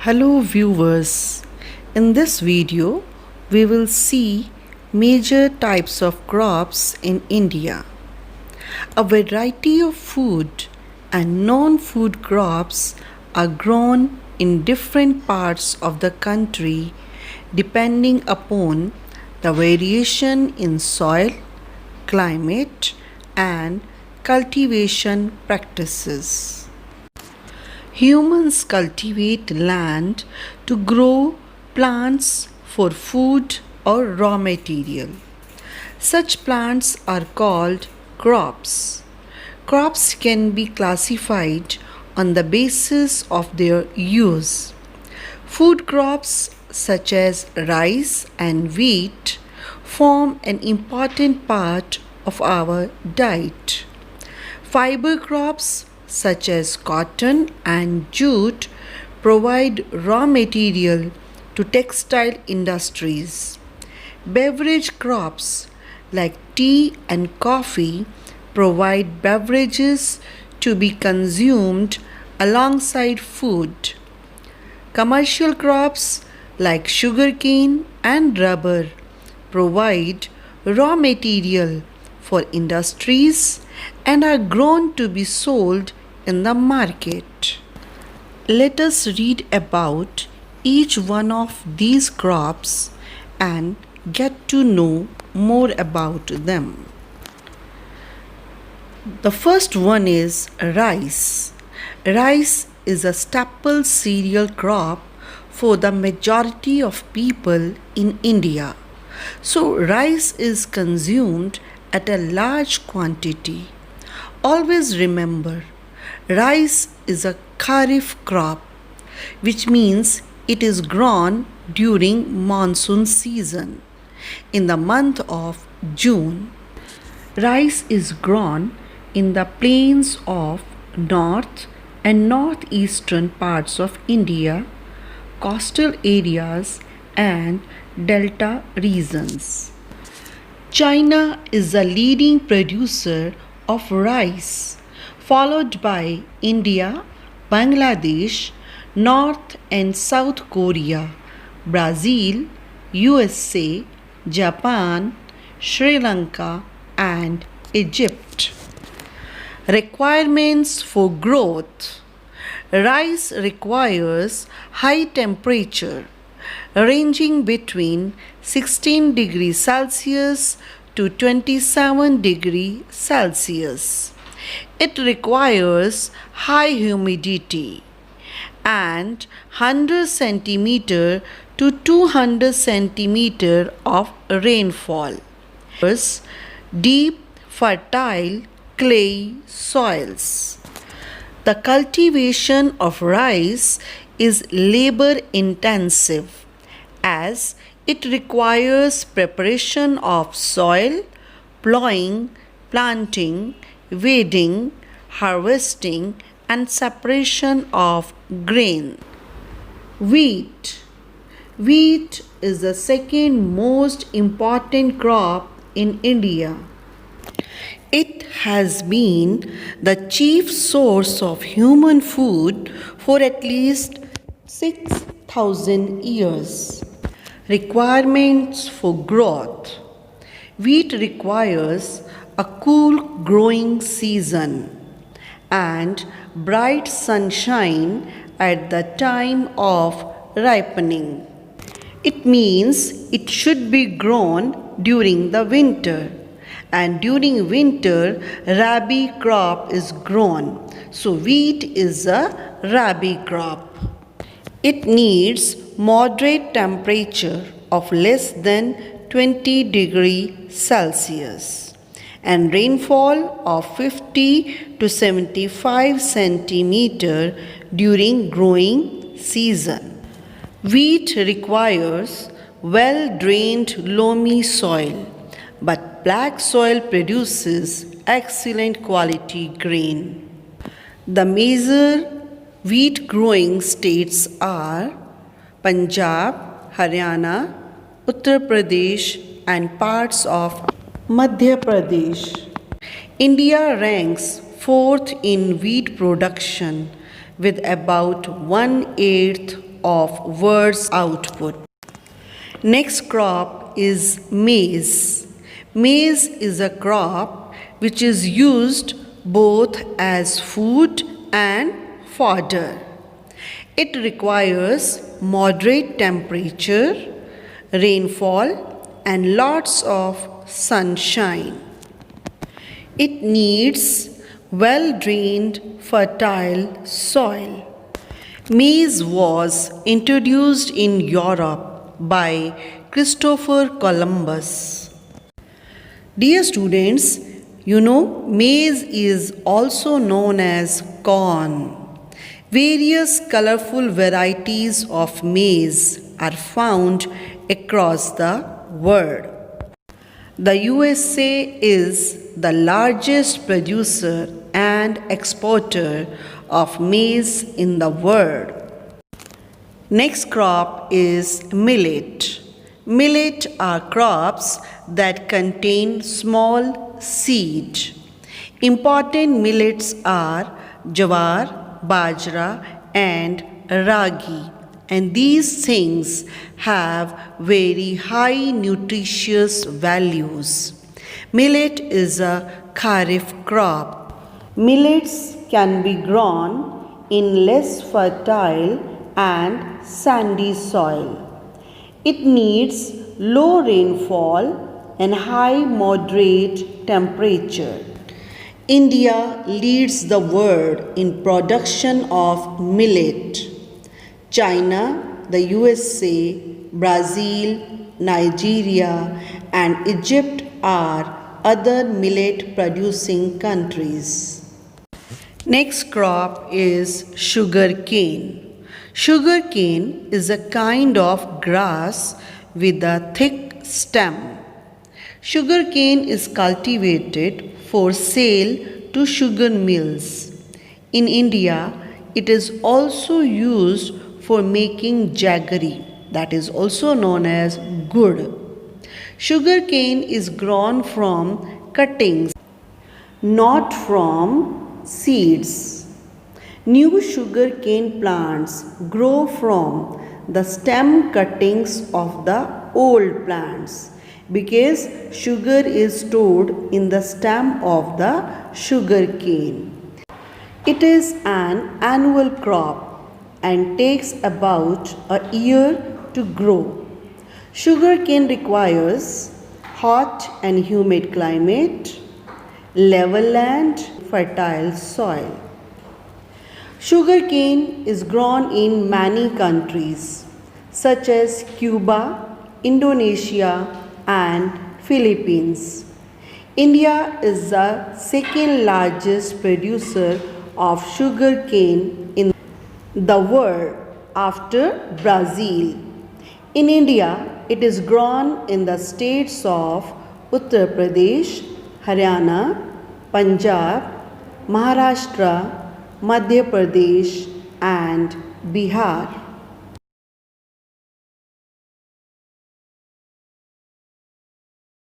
Hello viewers, in this video we will see major types of crops in India. A variety of food and non-food crops are grown in different parts of the country depending upon the variation in soil, climate and cultivation practices. Humans cultivate land to grow plants for food or raw material. Such plants are called crops. Crops can be classified on the basis of their use. Food crops such as rice and wheat form an important part of our diet. Fiber crops such as cotton and jute provide raw material to textile industries. Beverage crops like tea and coffee provide beverages to be consumed alongside food. Commercial crops like sugarcane and rubber provide raw material for industries and are grown to be sold in the market. Let us read about each one of these crops and get to know more about them. The first one is rice. Rice is a staple cereal crop for the majority of people in India. So rice is consumed at a large quantity. Always remember, rice is a kharif crop, which means it is grown during monsoon season in the month of June. Rice is grown in the plains of north and northeastern parts of India, coastal areas and delta regions. China is the leading producer of rice, followed by India, Bangladesh, North and South Korea, Brazil, USA, Japan, Sri Lanka and Egypt. Requirements for growth. Rice requires high temperature ranging between 16 degrees Celsius to 27 degrees Celsius. It requires high humidity and 100 centimeter to 200 centimeter of rainfall. Deep, fertile clay soils. The cultivation of rice is labor intensive as it requires preparation of soil, plowing, planting, weeding, harvesting and separation of grain. Wheat. Wheat is the second most important crop in India. It has been the chief source of human food for at least 6,000 years. Requirements for growth. Wheat requires a cool growing season and bright sunshine at the time of ripening. It means it should be grown during the winter. And during winter, rabi crop is grown. So wheat is a rabi crop. It needs moderate temperature of less than 20 degrees Celsius and rainfall of 50 to 75 centimeter during growing season. Wheat requires well-drained loamy soil, but black soil produces excellent quality grain. The major wheat growing states are Punjab, Haryana, Uttar Pradesh and parts of Madhya Pradesh. India ranks fourth in wheat production with about 1/8 of words output. Next crop is maize. Maize is a crop which is used both as food and fodder. It requires moderate temperature, rainfall, and lots of sunshine. It needs well drained, fertile soil. Maize was introduced in Europe by Christopher Columbus. Dear students, you know maize is also known as corn. Various colorful varieties of maize are found across the world. The USA is the largest producer and exporter of maize in the world. Next crop is millet. Millet are crops that contain small seed. Important millets are jawar, bajra, and ragi, and these things have very high nutritious values. Millet is a kharif crop. Millets can be grown in less fertile and sandy soil. It needs low rainfall and high moderate temperature. India leads the world in production of millet. China, the USA, Brazil, Nigeria, and Egypt are other millet producing countries. Next crop is sugar cane. Sugar cane is a kind of grass with a thick stem. Sugar cane is cultivated for sale to sugar mills. In India, it is also used for making jaggery, that is also known as gur. Sugar cane is grown from cuttings, not from seeds. New sugar cane plants grow from the stem cuttings of the old plants because sugar is stored in the stem of the sugar cane. It is an annual crop and takes about a year to grow. Sugar cane requires hot and humid climate, level land, fertile soil. Sugar cane is grown in many countries such as Cuba, Indonesia, and Philippines. India is the second largest producer of sugar cane in the world after Brazil. In India, it is grown in the states of Uttar Pradesh, Haryana, Punjab, Maharashtra, Madhya Pradesh, and Bihar.